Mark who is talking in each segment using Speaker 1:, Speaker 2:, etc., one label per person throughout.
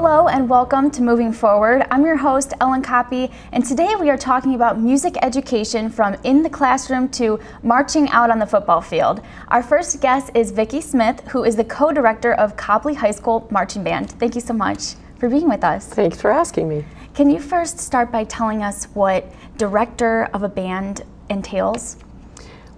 Speaker 1: Hello and welcome to Moving Forward. I'm your host, Ellen Copley, and today we are talking about music education from in the classroom to marching out on the football field. Our first guest is Vicki Smith, who is the co-director of Copley High School Marching Band. Thank you so much for being with us.
Speaker 2: Thanks for asking me.
Speaker 1: Can you first start by telling us what director of a band entails?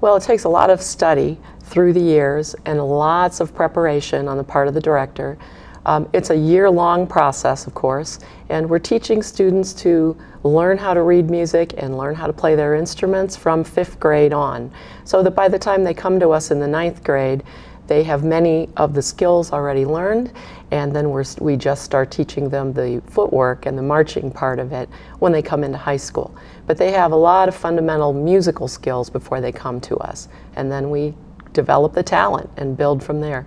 Speaker 2: Well, it takes a lot of study through the years and lots of preparation on the part of the director. It's a year-long process, of course, and we're teaching students to learn how to read music and learn how to play their instruments from 5th grade on, so that by the time they come to us in the 9th grade, they have many of the skills already learned, and then we just start teaching them the footwork and the marching part of it when they come into high school. But they have a lot of fundamental musical skills before they come to us, and then we develop the talent and build from there.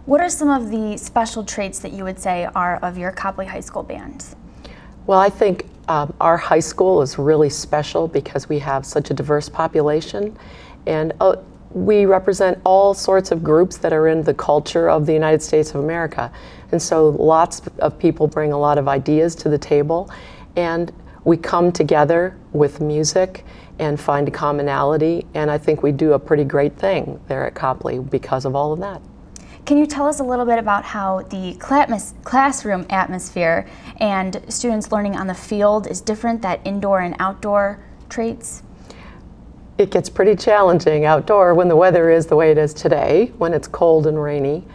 Speaker 1: What are some of the special traits that you would say are of your Copley High School band?
Speaker 2: Well, I think our high school is really special because we have such a diverse population, and we represent all sorts of groups that are in the culture of the United States of America. And so lots of people bring a lot of ideas to the table, and we come together with music and find a commonality, and I think we do a pretty great thing there at Copley because of all of that.
Speaker 1: Can you tell us a little bit about how the classroom atmosphere and students learning on the field is different, that indoor and outdoor traits?
Speaker 2: It gets pretty challenging outdoor when the weather is the way it is today, when it's cold and rainy.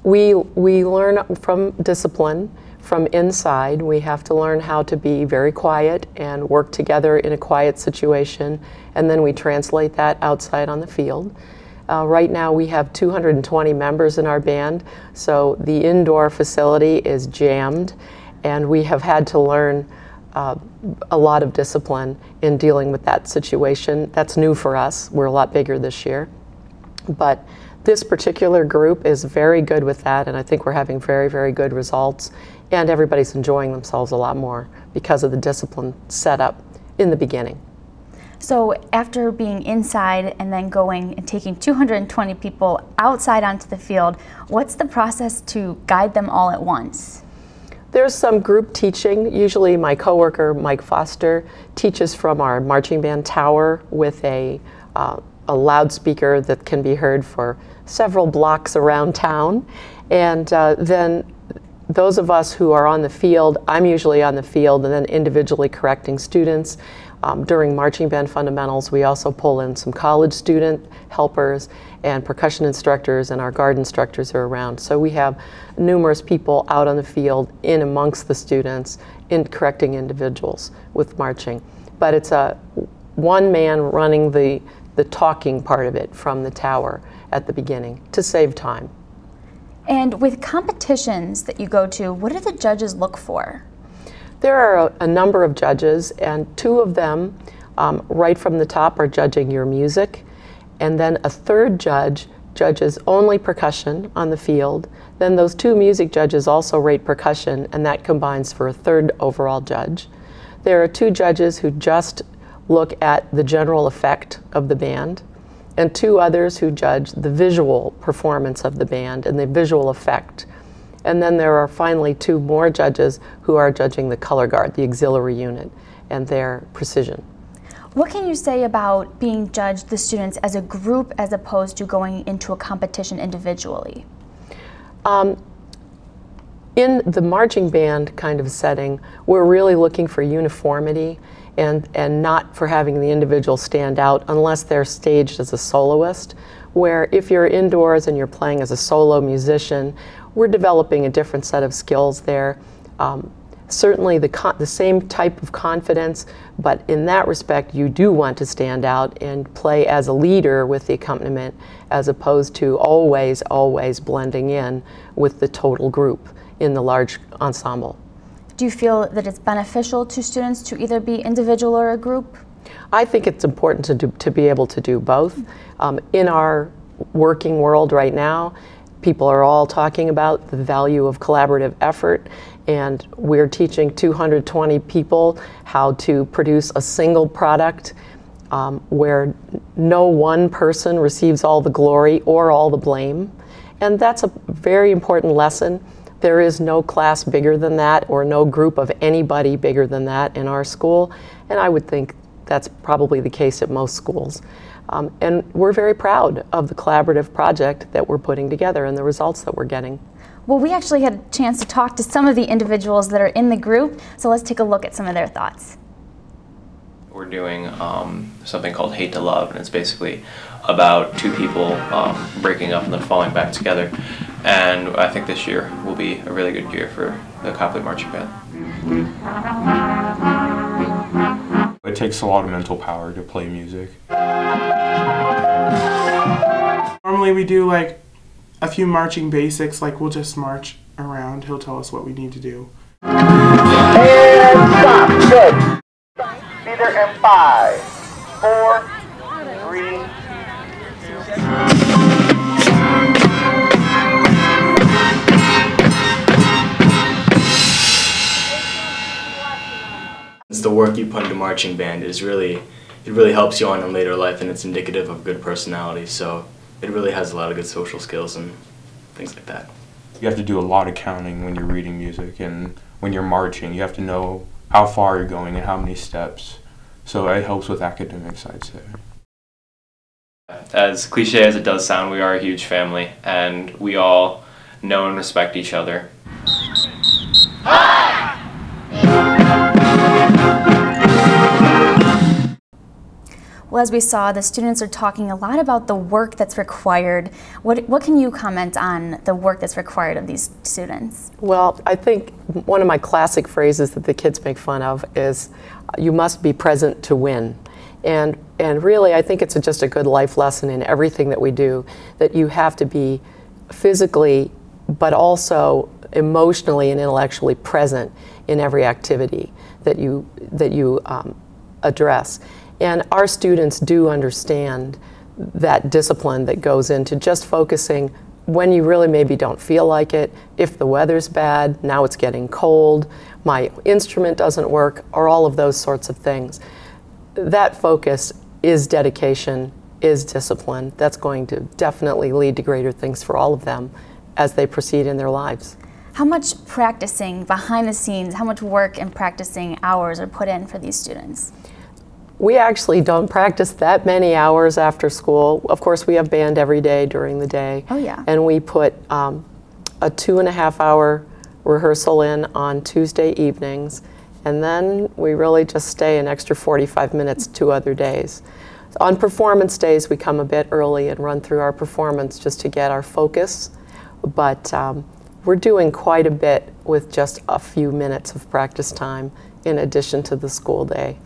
Speaker 2: We learn from discipline from inside. We have to learn how to be very quiet and work together in a quiet situation, and then we translate that outside on the field. Right now we have 220 members in our band, so the indoor facility is jammed, and we have had to learn a lot of discipline in dealing with that situation. That's new for us. We're a lot bigger this year. But this particular group is very good with that, and I think we're having very, very good results, and everybody's enjoying themselves a lot more because of the discipline set up in the beginning.
Speaker 1: So after being inside and then going and taking 220 people outside onto the field, what's the process to guide them all at once?
Speaker 2: There's some group teaching. Usually my coworker, Mike Foster, teaches from our marching band tower with a loudspeaker that can be heard for several blocks around town. And then those of us who are on the field, I'm usually on the field and then individually correcting students. During marching band fundamentals, we also pull in some college student helpers and percussion instructors, and our guard instructors are around. So we have numerous people out on the field in amongst the students in correcting individuals with marching. But it's a one man running the talking part of it from the tower at the beginning to save time.
Speaker 1: And with competitions that you go to, what do the judges look for?
Speaker 2: There are a number of judges, and 2 of them right from the top are judging your music, and then a 3rd judge judges only percussion on the field. Then those 2 music judges also rate percussion, and that combines for a 3rd overall judge. There are 2 judges who just look at the general effect of the band, and 2 others who judge the visual performance of the band and the visual effect. And then there are finally 2 more judges who are judging the color guard, the auxiliary unit, and their precision.
Speaker 1: What can you say about being judged, the students, as a group as opposed to going into a competition individually? In the marching band kind of setting, we're really looking for uniformity and not for having the individual stand out unless they're staged as a soloist, where if you're indoors and you're playing as a solo musician, we're developing a different set of skills there. Certainly the same type of confidence, but in that respect you do want to stand out and play as a leader with the accompaniment as opposed to always blending in with the total group in the large ensemble. Do you feel that it's beneficial to students to either be individual or a group?
Speaker 2: I think it's important to be able to do both. In our working world right now, people are all talking about the value of collaborative effort, and we're teaching 220 people how to produce a single product where no one person receives all the glory or all the blame. And that's a very important lesson,
Speaker 1: There is no class bigger than that or no group of anybody bigger than that in our school, and I would think that's probably the case at most schools. And we're very proud of the collaborative project that we're putting together and the results that we're getting.
Speaker 3: Well, we actually had a chance to talk to some of the individuals that are in the group, so let's take a look at some of their thoughts.
Speaker 4: We're doing something called Hate to Love, and it's basically about two people breaking up and then falling back together. And I think this year will be a really good year for the Copley Marching Band.
Speaker 5: It takes a lot of mental power to play music.
Speaker 6: Normally we do like a few marching basics, like we'll just march around. He'll tell us what we need to do.
Speaker 7: And stop. Good. Be there in 5, 4, 3, 2.
Speaker 8: The work you put into marching band is it really helps you on in later life, and it's indicative of good personality, so it really has a lot of good social skills and things like that.
Speaker 5: You have to do a lot of counting when you're reading music, and when you're marching you have to know how far you're going and how many steps, so it helps with academics, I'd say.
Speaker 4: As cliche as it does sound, we are a huge family, and we all know and respect each other.
Speaker 3: Well, as we saw, the students are talking a lot about the work that's required. What can you comment on the work that's required of these students?
Speaker 1: Well, I think one of my classic phrases that the kids make fun of is, you must be present to win. And really, I think it's just a good life lesson in everything that we do, that you have to be physically, but also emotionally and intellectually present in every activity that you address. And our students do understand that discipline that goes into just focusing when you really maybe don't feel like it, if the weather's bad, now it's getting cold, my instrument doesn't work, or all of those sorts of things. That focus is dedication, is discipline. That's going to definitely lead to greater things for all of them as they proceed in their lives.
Speaker 3: How much practicing behind the scenes, how much work and practicing hours are put in for these students?
Speaker 1: We actually don't practice that many hours after school. Of course, we have band every day during the day.
Speaker 3: Oh, yeah.
Speaker 1: And we put a 2.5-hour rehearsal in on Tuesday evenings, and then we really just stay an extra 45 minutes 2 other days. On performance days, we come a bit early and run through our performance just to get our focus, but we're doing quite a bit with just a few minutes of practice time in addition to the school day.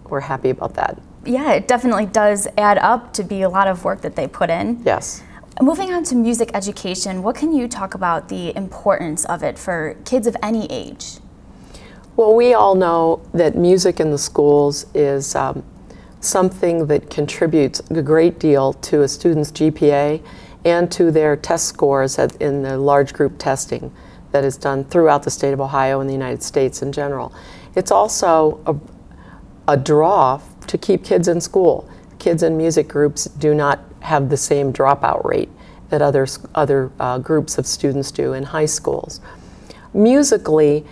Speaker 1: We're happy about that.
Speaker 3: Yeah, it definitely does add up to be a lot of work that they put in.
Speaker 1: Yes.
Speaker 3: Moving on to music education, what can you talk about the importance of it for kids of any age?
Speaker 1: Well, we all know that music in the schools is something that contributes a great deal to a student's GPA and to their test scores in the large group testing that is done throughout the state of Ohio and the United States in general. It's also a draw to keep kids in school. Kids in music groups do not have the same dropout rate that other groups of students do in high schools. Musically,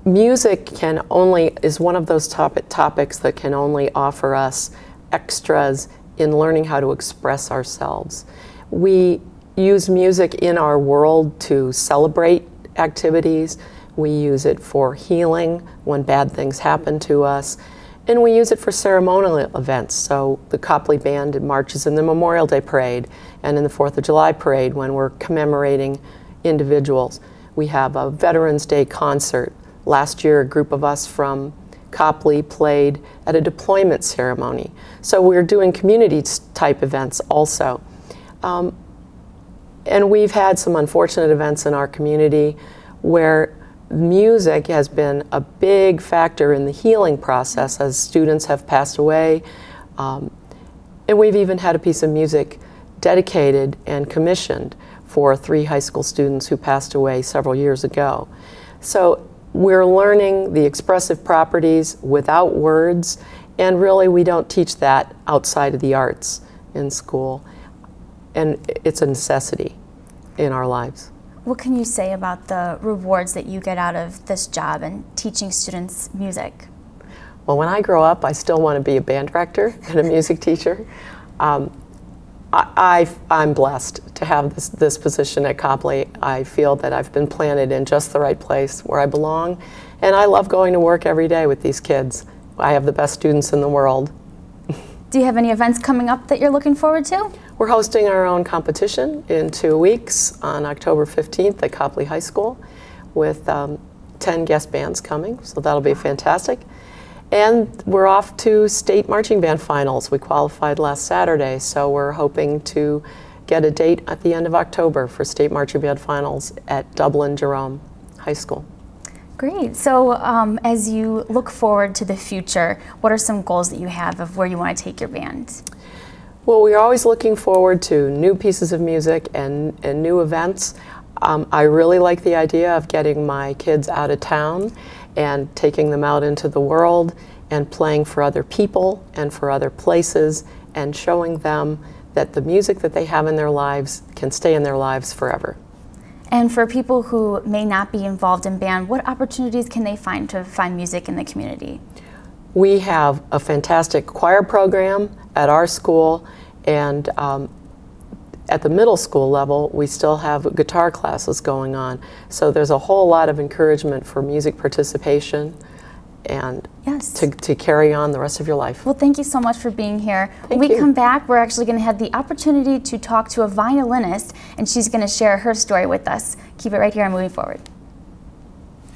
Speaker 1: music is one of those topics that can only offer us extras in learning how to express ourselves. We use music in our world to celebrate activities. We use it for healing when bad things happen to us. And we use it for ceremonial events. So the Copley Band marches in the Memorial Day Parade and in the 4th of July Parade when we're commemorating individuals. We have a Veterans Day concert. Last year, a group of us from Copley played at a deployment ceremony. So we're doing community type events also. And we've had some unfortunate events in our community where music has been a big factor in the healing process as students have passed away. And we've even had a piece of music dedicated and commissioned for 3 high school students who passed away several years ago. So we're learning the expressive properties without words, and really we don't teach that outside of the arts in school. And it's a necessity in our lives.
Speaker 3: What can you say about the rewards that you get out of this job and teaching students music?
Speaker 2: Well, when I grow up, I still want to be a band director and a music teacher. I'm blessed to have this position at Copley. I feel that I've been planted in just the right place where I belong, and I love going to work every day with these kids. I have the best students in the world.
Speaker 3: Do you have any events coming up that you're looking forward to?
Speaker 2: We're hosting our own competition in 2 weeks on October 15th at Copley High School with 10 guest bands coming, so that'll be fantastic. And we're off to state marching band finals. We qualified last Saturday, so we're hoping to get a date at the end of October for state marching band finals at Dublin Jerome High School.
Speaker 3: Great. So as you look forward to the future, what are some goals that you have of where you want to take your band?
Speaker 2: Well, we're always looking forward to new pieces of music and new events. I really like the idea of getting my kids out of town and taking them out into the world and playing for other people and for other places and showing them that the music that they have in their lives can stay in their lives forever.
Speaker 3: And for people who may not be involved in band, what opportunities can they find to find music in the community?
Speaker 2: We have a fantastic choir program at our school, and at the middle school level, we still have guitar classes going on. So there's a whole lot of encouragement for music participation and
Speaker 3: yes,
Speaker 2: to carry on the rest of your life.
Speaker 3: Well, thank you so much for being here.
Speaker 2: Thank
Speaker 3: when we
Speaker 2: you.
Speaker 3: come back, we're actually going to have the opportunity to talk to a violinist, and she's going to share her story with us. Keep it right here on Moving Forward.